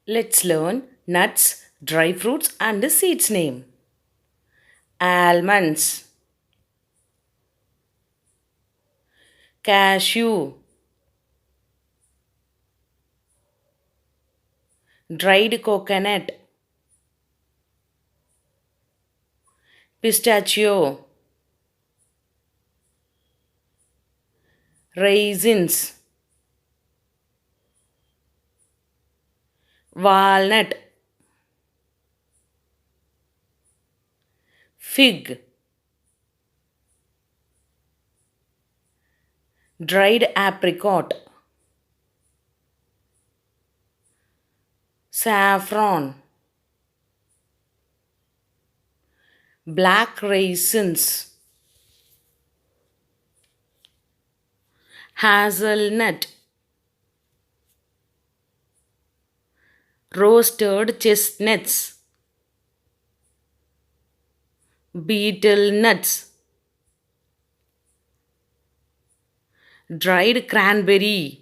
Let's learn nuts, dry fruits, and the seeds name. Almonds, cashew, dried coconut, pistachio, raisins, walnut, fig, dried apricot, saffron, black raisins, hazelnut, roasted chestnuts, beetle nuts, dried cranberry,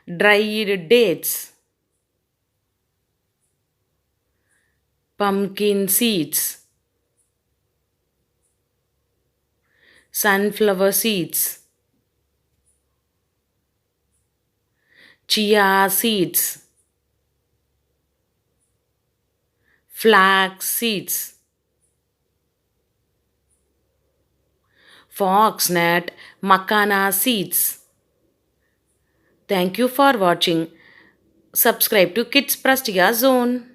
dried dates, pumpkin seeds, sunflower seeds, chia seeds, flax seeds, foxnut, macana seeds. Thank you for watching. Subscribe to Kids Prastia Zone.